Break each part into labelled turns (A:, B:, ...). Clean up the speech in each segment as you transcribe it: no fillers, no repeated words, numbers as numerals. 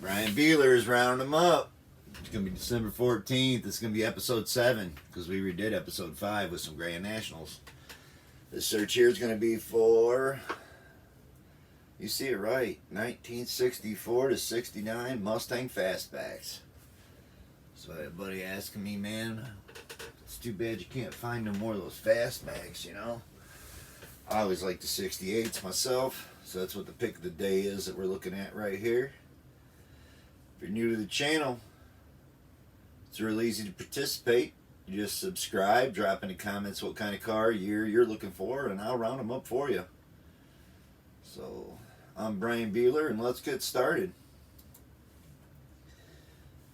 A: Brian Beeler's rounding them up. It's going to be December 14th. It's going to be episode 7 because we redid episode 5 with some Grand Nationals. This search here is going to be for, you see it right, 1964 to 69 Mustang Fastbacks. So I had a buddy asking me, man, it's too bad you can't find no more of those Fastbacks, you know? I always like the 68s myself, so that's what the pick of the day is that we're looking at right here. If you're new to the channel, it's real easy to participate. You just subscribe, drop in the comments what kind of car year you're looking for, and I'll round them up for you. So, I'm Brian Beeler, and let's get started.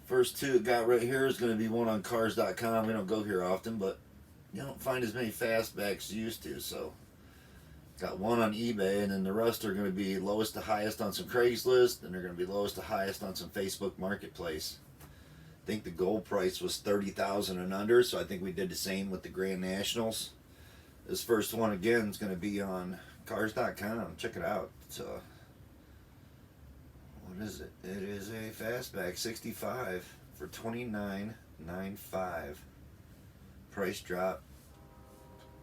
A: First two I got right here is going to be one on cars.com. We don't go here often, but you don't find as many Fastbacks as you used to, so got one on eBay, and then the rest are going to be lowest to highest on some Craigslist, and they're going to be lowest to highest on some Facebook Marketplace. I think the gold price was $30,000 and under, so I think we did the same with the Grand Nationals. This first one again is going to be on cars.com. Check it out. It's what is it? It is a Fastback 65 for $29,995. Price drop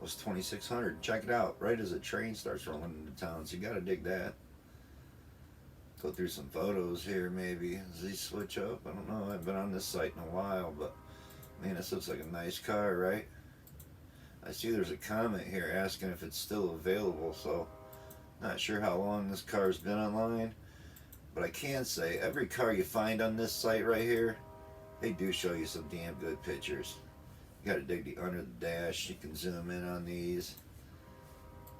A: was $2,600. Check it out right as a train starts rolling into town, so you gotta dig that. Go through some photos here maybe. Does these switch up? I don't know. I haven't been on this site in a while, but man, this looks like a nice car, right? I see there's a comment here asking if it's still available, so not sure how long this car's been online, but I can say every car you find on this site right here, they do show you some damn good pictures. You gotta dig the under the dash. You can zoom in on these.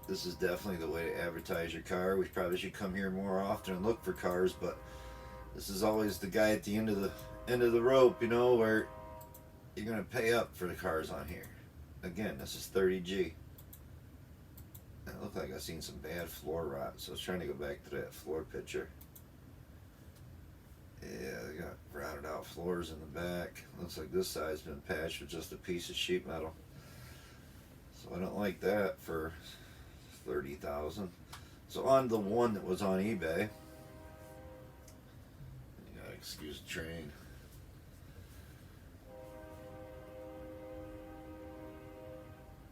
A: This is definitely the way to advertise your car. We probably should come here more often and look for cars, but this is always the guy at the end of the rope, you know, where you're gonna pay up for the cars on here. Again, this is 30G. It looked like I've seen some bad floor rot, so I was trying to go back to that floor picture. Yeah, they got routed out floors in the back. Looks like this side's been patched with just a piece of sheet metal. So I don't like that for $30,000. So on the one that was on eBay, you gotta excuse the train.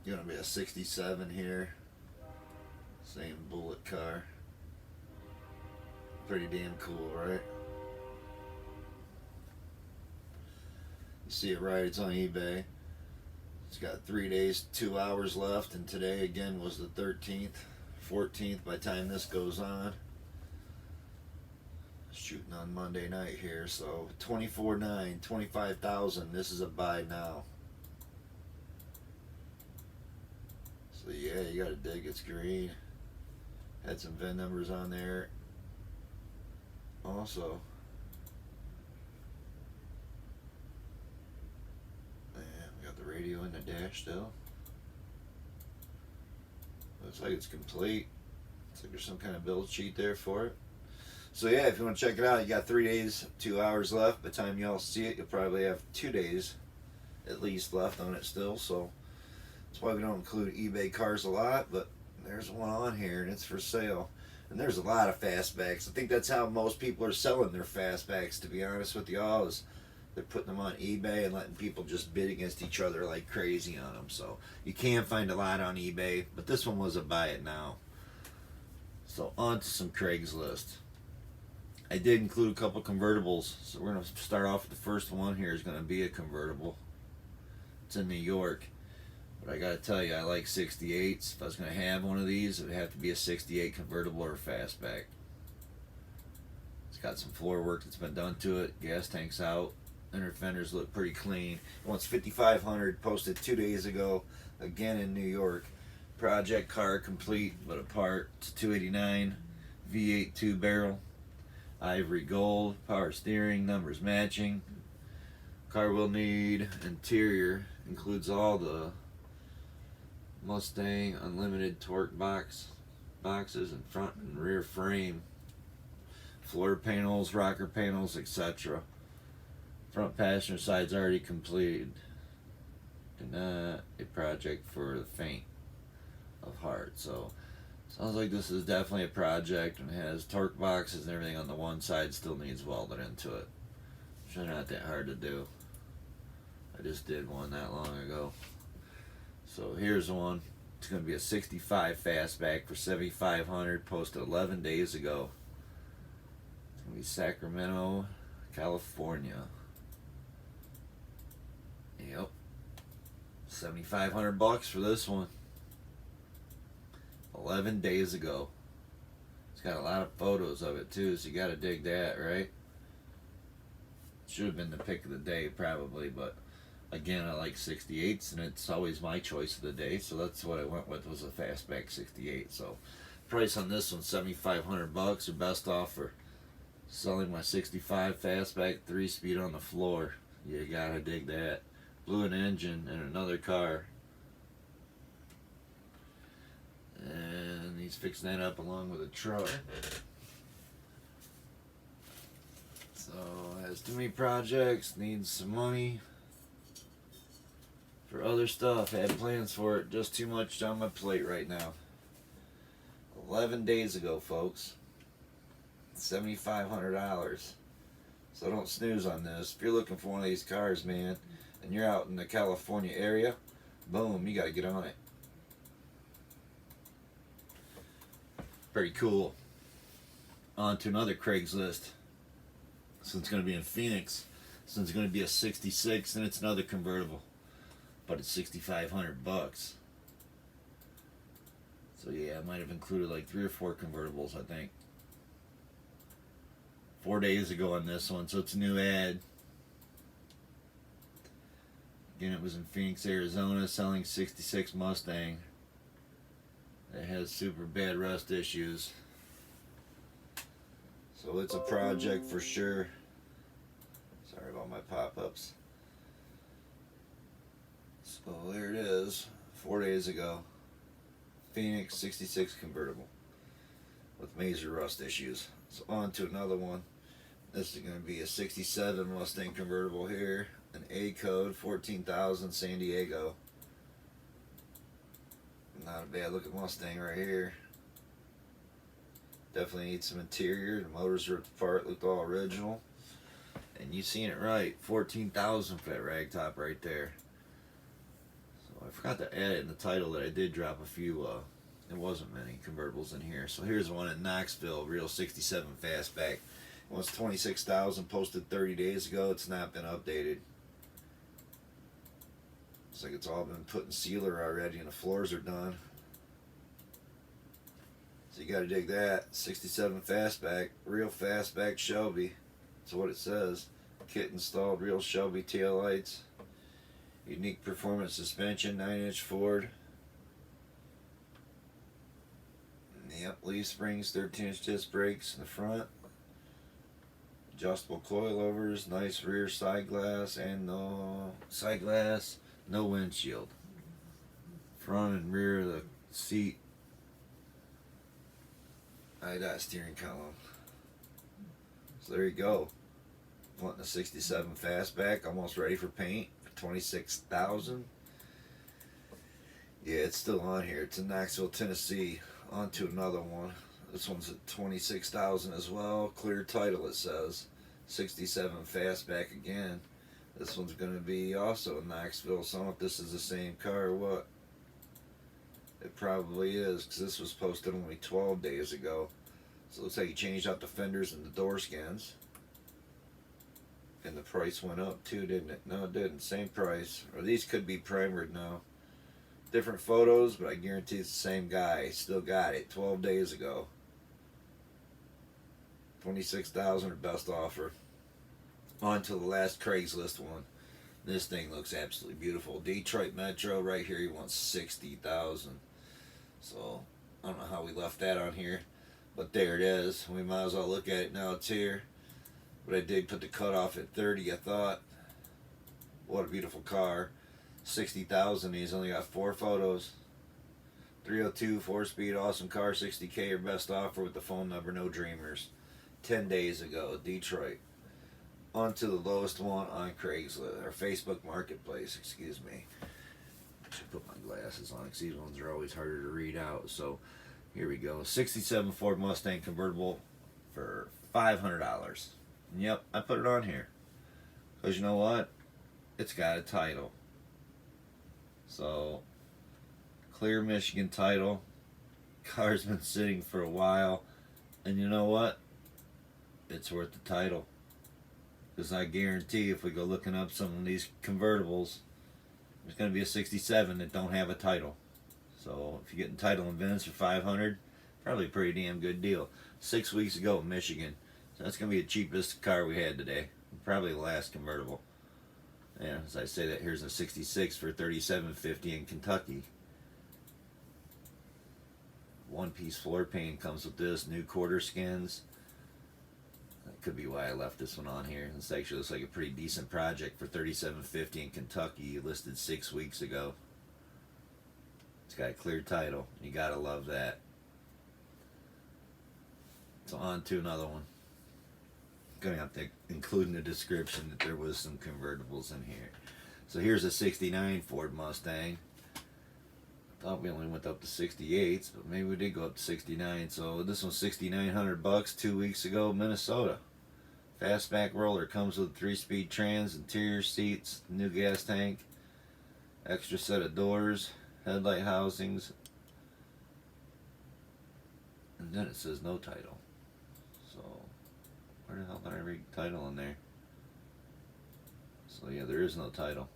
A: Gonna be a 67 here. Same bullet car. Pretty damn cool, right? See it right, it's on eBay. It's got 3 days, 2 hours left, and today again was the 13th, 14th by the time this goes on. Shooting on Monday night here, so $24,900, $25,000. This is a buy now. So yeah, you gotta dig. It's green. Had some VIN numbers on there. Also, the radio in the dash still. Looks like it's complete. Looks like there's some kind of build sheet there for it. So yeah, if you want to check it out, you got 3 days, 2 hours left. By the time y'all see it, you'll probably have 2 days at least left on it still. So that's why we don't include eBay cars a lot, but there's one on here and it's for sale. And there's a lot of Fastbacks. I think that's how most people are selling their Fastbacks, to be honest with y'all, is they're putting them on eBay and letting people just bid against each other like crazy on them. So you can find a lot on eBay, but this one was a buy it now. So on to some Craigslist. I did include a couple convertibles. So we're going to start off with the first one here is going to be a convertible. It's in New York. But I got to tell you, I like 68s. If I was going to have one of these, it would have to be a 68 convertible or a fastback. It's got some floor work that's been done to it. Gas tank's out. Inner fenders look pretty clean. It wants $5,500, posted 2 days ago, again in New York. Project car complete, but apart. It's $289, V8 2 barrel, ivory gold, power steering, numbers matching. Car will need interior, includes all the Mustang Unlimited torque boxes in front and rear frame, floor panels, rocker panels, etc. Front passenger side's already completed. Not a project for the faint of heart. So Sounds like this is definitely a project and has torque boxes and everything on the one side, still needs welded into it. Which are not that hard to do. I just did one not long ago. So here's one. It's going to be a 65 Fastback for $7,500, posted 11 days ago. It's going to be Sacramento, California. Yep. $7,500 for this one. 11 days ago. It's got a lot of photos of it too, so you gotta dig that, right? Should have been the pick of the day probably, but again, I like 68s and it's always my choice of the day, so that's what I went with, was a Fastback 68. So price on this one $7,500, or best offer. Selling my 65 Fastback 3-speed on the floor. You gotta dig that. Blew an engine in another car. And he's fixing that up along with a truck. So has too many projects, needs some money for other stuff. Had plans for it, just too much on my plate right now. 11 days ago, folks. $7,500. So don't snooze on this. If you're looking for one of these cars, man, and you're out in the California area, boom, you gotta get on it. Pretty cool. On to another Craigslist. This one's going to be in Phoenix. This one's going to be a 66, and it's another convertible. But it's $6,500. So yeah, I might have included like 3 or 4 convertibles, I think. 4 days ago on this one, so it's a new ad. Again, it was in Phoenix, Arizona, selling 66 Mustang. It has super bad rust issues. So it's a project for sure. Sorry about my pop-ups. So there it is. 4 days ago. Phoenix 66 convertible. With major rust issues. So on to another one. This is going to be a 67 Mustang convertible here. An A code, 14,000, San Diego. Not a bad looking Mustang right here. Definitely needs some interior. The motors ripped apart, looked all original. And you seen it right. 14,000 for that rag top right there. So I forgot to add it in the title that I did drop a few, it wasn't many convertibles in here. So here's one in Knoxville, real 67 Fastback. It was 26,000, posted 30 days ago. It's not been updated. Looks like it's all been put in sealer already and the floors are done. So you gotta dig that. 67 Fastback, real Fastback Shelby. That's what it says. Kit installed, real Shelby taillights. Unique performance suspension, 9-inch Ford. Yep, leaf springs, 13-inch disc brakes in the front. Adjustable coilovers, nice rear side glass, and no side glass. No windshield. Front and rear of the seat. IDOT steering column. So there you go. Wanting a 67 Fastback, almost ready for paint for 26,000. Yeah, it's still on here. It's in Knoxville, Tennessee. On to another one. This one's at 26,000 as well. Clear title, it says. 67 Fastback again. This one's going to be also in Knoxville. So I don't know if this is the same car or what. It probably is, because this was posted only 12 days ago. So it looks like he changed out the fenders and the door skins. And the price went up too, didn't it? No, it didn't. Same price. Or these could be primered now. Different photos, but I guarantee it's the same guy. Still got it 12 days ago. 26,000 or best offer. On to the last Craigslist one. This thing looks absolutely beautiful. Detroit Metro right here. He wants 60,000. So I don't know how we left that on here, but there it is. We might as well look at it now. It's here. But I did put the cutoff at 30. I thought, what a beautiful car. 60,000. He's only got 4 photos. 302 4-speed, awesome car, 60K or best offer with the phone number. No dreamers. 10 days ago, Detroit. On to the lowest one on Craigslist, or Facebook Marketplace, excuse me. I should put my glasses on because these ones are always harder to read out. So Here we go. 67 Ford Mustang convertible for $500. Yep, I put it on here. Because you know what? It's got a title. So, clear Michigan title. Car's been sitting for a while. And you know what? It's worth the title. Because I guarantee if we go looking up some of these convertibles, there's going to be a 67 that don't have a title. So if you're getting title and VINs for $500, probably a pretty damn good deal. 6 weeks ago in Michigan. So that's going to be the cheapest car we had today. Probably the last convertible. Yeah, as I say that, here's a 66 for $37.50 in Kentucky. One-piece floor pan comes with this. New quarter skins. That could be why I left this one on here. This actually looks like a pretty decent project for $37.50 in Kentucky, listed 6 weeks ago. It's got a clear title. You gotta love that. So on to another one. Gonna have to include in the description that there was some convertibles in here. So here's a 69 Ford Mustang. Thought we only went up to 68s, but maybe we did go up to 69. So this one's $6,900 2 weeks ago, Minnesota. Fastback roller, comes with 3-speed trans, interior seats, new gas tank, extra set of doors, headlight housings, and then it says no title. So where the hell did I read title in there? So yeah, there is no title.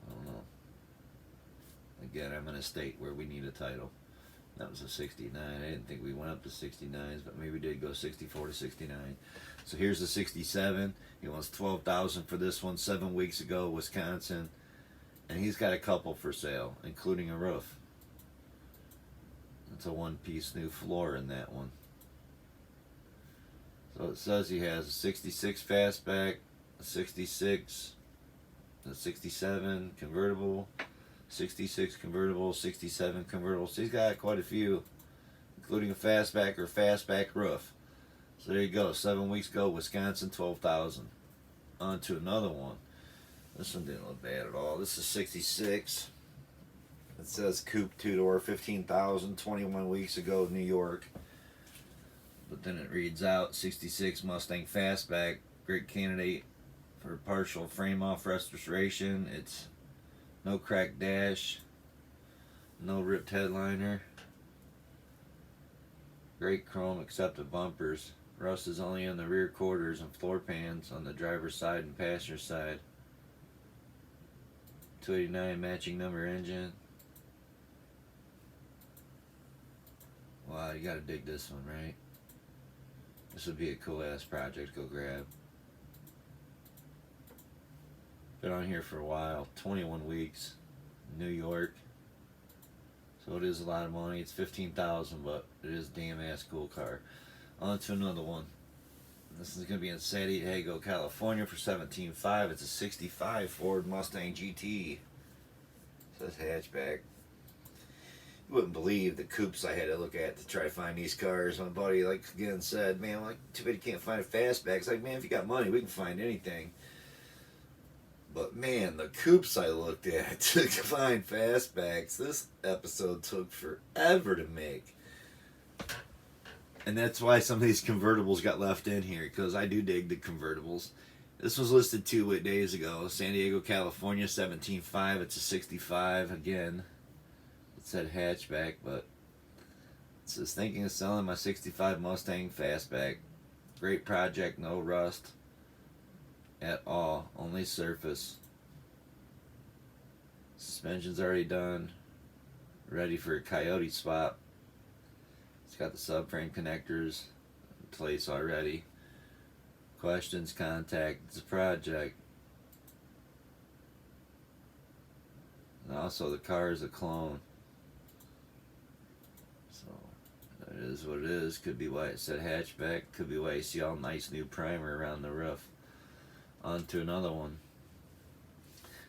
A: I don't know. Again, I'm in a state where we need a title. That was a 69. I didn't think we went up to 69s, but maybe we did go 64 to 69. So here's the 67. He wants $12,000 for this one 7 weeks ago, Wisconsin. And he's got a couple for sale, including a roof. It's a one-piece new floor in that one. So it says he has a 66 Fastback, a 66, a 67 convertible, 66 convertible, 67 convertible. So he's got quite a few, including a Fastback or Fastback roof. So there you go. 7 weeks ago, Wisconsin, $12,000. On to another one. This one didn't look bad at all. This is 66. It says coupe 2-door, $15,000, 21 weeks ago, New York. But then it reads out 66 Mustang Fastback, great candidate for partial frame off restoration. It's no cracked dash, no ripped headliner, great chrome except the bumpers. Rust is only in the rear quarters and floor pans on the driver's side and passenger side. 289 matching number engine. Wow, you gotta dig this one, right? This would be a cool ass project to go grab. Been on here for a while, 21 weeks, New York. So it is a lot of money. It's $15,000, but it is a damn ass cool car. On to another one. This is gonna be in San Diego, California for $17,500. It's a 65 Ford Mustang GT. It says hatchback. You wouldn't believe the coupes I had to look at to try to find these cars. My buddy, like again, said, "Man, like too bad you can't find a Fastback." It's like, man, if you got money, we can find anything. But man, the coupes I looked at to find Fastbacks, this episode took forever to make. And that's why some of these convertibles got left in here, because I do dig the convertibles. This was listed 2 days ago. San Diego, California, $17,500. It's a 65 again. It said hatchback, but it says thinking of selling my 65 Mustang Fastback. Great project, no rust at all, only surface. Suspension's already done. Ready for a coyote swap. It's got the subframe connectors in place already. Questions, contact the project. And also the car is a clone. So that is what it is. Could be why it said hatchback. Could be why you see all nice new primer around the roof. On to another one.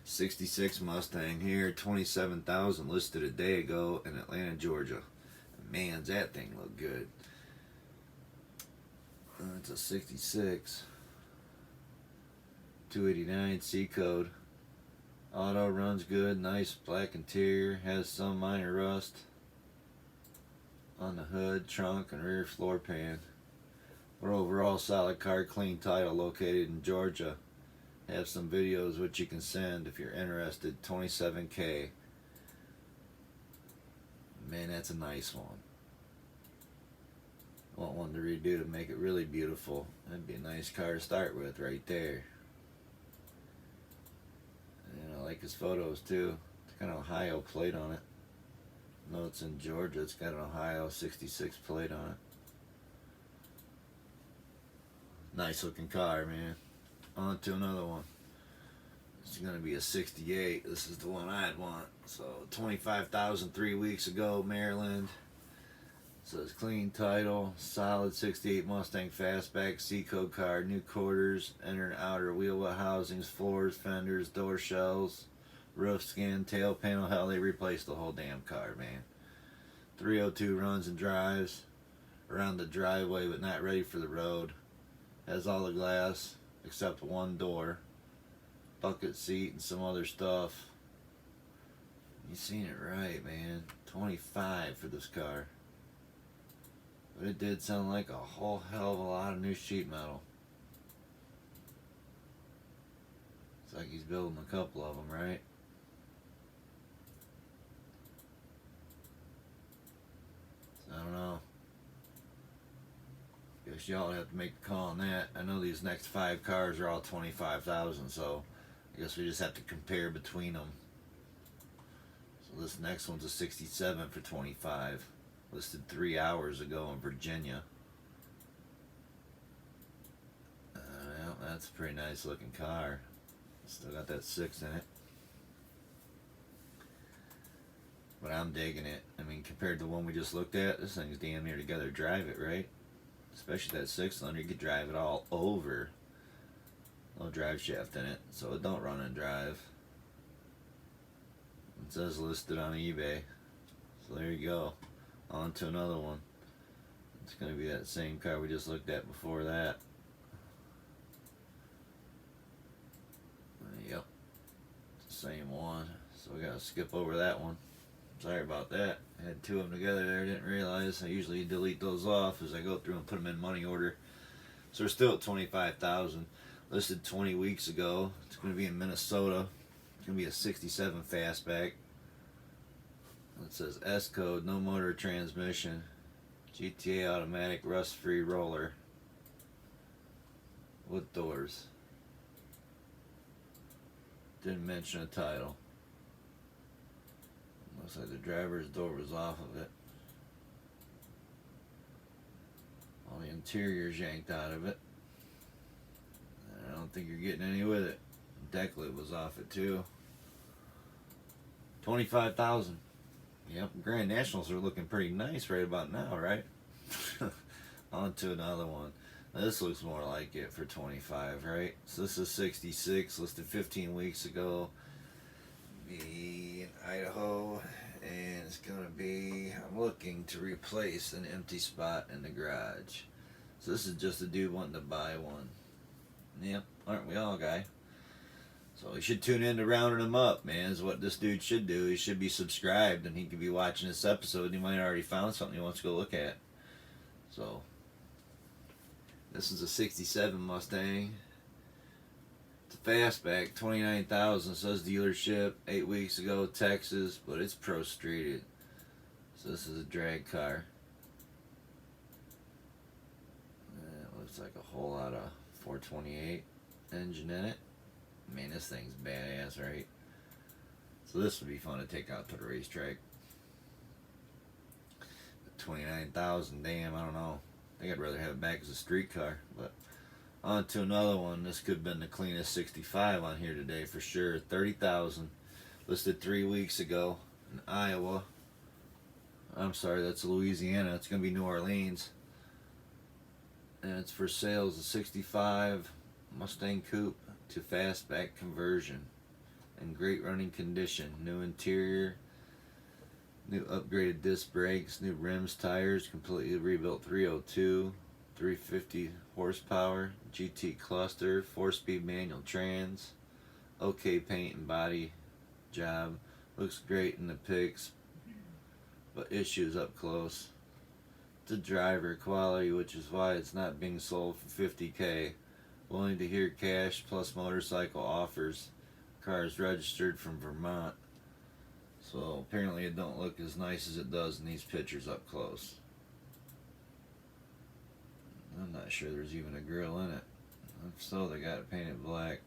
A: 66 Mustang here, 27,000 listed a day ago in Atlanta, Georgia. Man, does that thing look good. It's a 66. 289 C code. Auto runs good, nice black interior, has some minor rust. on the hood, trunk, and rear floor pan. But overall, solid car, clean title, located in Georgia. Have some videos which you can send if you're interested. 27K. Man, that's a nice one. I want one to redo to make it really beautiful. That'd be a nice car to start with right there. And I like his photos too. It's got an Ohio plate on it. No, it's in Georgia. It's got an Ohio 66 plate on it. Nice looking car, man. On to another one. It's going to be a 68. This is the one I'd want. So 25,000 3 weeks ago, Maryland. Says clean title, solid 68 Mustang Fastback, C-code car, new quarters, inner and outer wheel well housings, floors, fenders, door shells, roof skin, tail panel. Hell, they replaced the whole damn car, man. 302 runs and drives around the driveway, but not ready for the road. Has all the glass except one door, bucket seat, and some other stuff. You seen it right, man. 25 for this car. But it did sound like a whole hell of a lot of new sheet metal. It's like he's building a couple of them, right? So I don't know. Guess y'all have to make a call on that. I know these next 5 cars are all 25,000, so I guess we just have to compare between them. So this next one's a 67 for 25. Listed 3 hours ago in Virginia. Well, that's a pretty nice looking car. Still got that 6 in it. But I'm digging it. I mean, compared to the one we just looked at, this thing's damn near together. Drive it, right? Especially that 6-cylinder, you could drive it all over. No drive shaft in it, so it don't run and drive. It says listed on eBay. So there you go. On to another one. It's going to be that same car we just looked at before that. Yep. It's the same one. So we got to skip over that one. Sorry about that. I had 2 of them together there. Didn't realize. I usually delete those off as I go through and put them in money order. So we're still at 25,000. Listed 20 weeks ago. It's going to be in Minnesota. It's going to be a 67 Fastback. It says S code, no motor transmission, GTA automatic, rust-free roller, with doors. Didn't mention a title. Looks like the driver's door was off of it. All the interior's yanked out of it. I don't think you're getting any with it. Deck lid was off it too. 25,000. Yep, Grand Nationals are looking pretty nice right about now, right? On to another one. Now, this looks more like it for 25, right? So this is 66, listed 15 weeks ago. Be in Idaho, and it's gonna be, I'm looking to replace an empty spot in the garage. So this is just a dude wanting to buy one. Yep, aren't we all, guy? So you should tune in to Rounding Him Up, man, is what this dude should do. He should be subscribed, and he could be watching this episode, and he might have already found something he wants to go look at. So, this is a 67 Mustang. It's a Fastback, 29,000, says dealership, 8 weeks ago, Texas, but it's pro-streeted. So this is a drag car. And it looks like a whole lot of 428 engine in it. Man, this thing's badass, right? So this would be fun to take out to the racetrack. 29,000, damn, I don't know. I think I'd rather have it back as a street car. But on to another one. This could have been the cleanest 65 on here today for sure. 30,000, listed 3 weeks ago in Iowa. I'm sorry, that's Louisiana. It's gonna be New Orleans, and it's for sale as a 65 Mustang Coupe to Fastback conversion in great running condition. New interior, new upgraded disc brakes, new rims, tires, completely rebuilt 302, 350 horsepower, GT cluster, 4-speed manual trans, okay paint and body job. Looks great in the pics, but issues up close. the driver quality, which is why it's not being sold for $50K. Willing to hear cash plus motorcycle offers. Car is registered from Vermont. So apparently it don't look as nice as it does in these pictures up close. I'm not sure there's even a grill in it. If so, they got it painted black.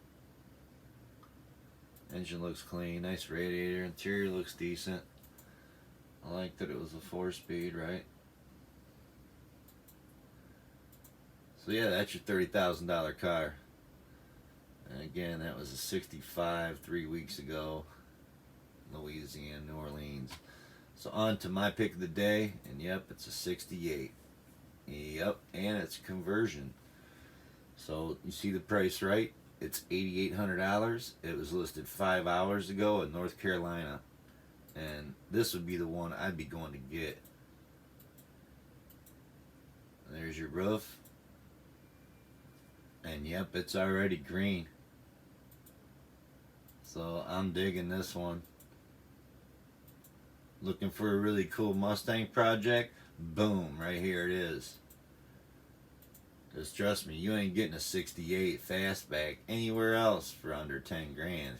A: Engine looks clean. Nice radiator. Interior looks decent. I like that it was a 4-speed, right? So yeah, that's your $30,000 car. And again, that was a 65 3 weeks ago. Louisiana, New Orleans. So on to my pick of the day. And yep, it's a 68. Yep, and it's conversion. So you see the price, right? It's $8,800. It was listed 5 hours ago in North Carolina. And this would be the one I'd be going to get. There's your roof. And yep, it's already green. So I'm digging this one. Looking for a really cool Mustang project? Boom, right here it is. Just trust me, you ain't getting a 68 Fastback anywhere else for under 10 grand.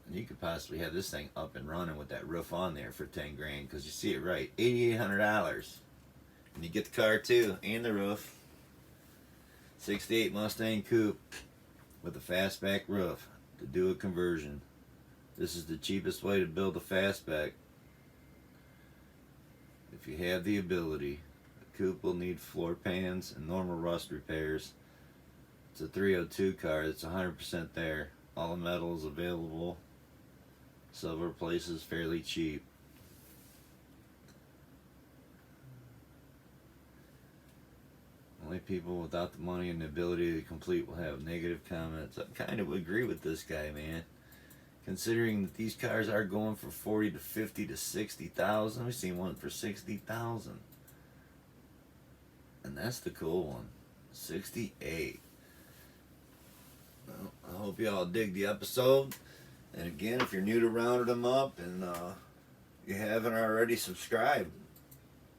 A: And you could possibly have this thing up and running with that roof on there for 10 grand, because you see it right, $8,800. And you get the car too, and the roof. 68 Mustang Coupe with a Fastback roof to do a conversion. This is the cheapest way to build a Fastback. If you have the ability. The coupe will need floor pans and normal rust repairs. It's a 302 car. It's 100% there. All the metal is available. Silver places fairly cheap. Only people without the money and the ability to complete will have negative comments. I kind of agree with this guy, man. Considering that these cars are going for 40 to 50 to 60,000, we've seen one for 60,000, and that's the cool one, 68. Well, I hope y'all dig the episode. And again, if you're new to rounding them up and you haven't already, subscribed.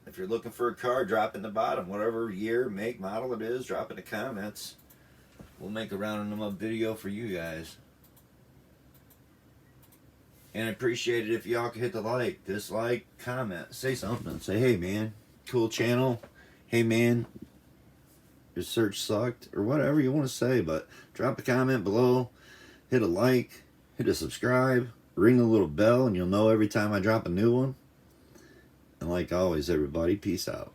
A: If you're looking for a car, drop in the bottom, whatever year, make, model it is. Drop in the comments. We'll make a rounding them up video for you guys. And I appreciate it if y'all could hit the like, dislike, comment, say something. Say, hey man, cool channel. Hey man, your search sucked, or whatever you want to say. But drop a comment below, hit a like, hit a subscribe, ring the little bell, and you'll know every time I drop a new one. And like always, everybody, peace out.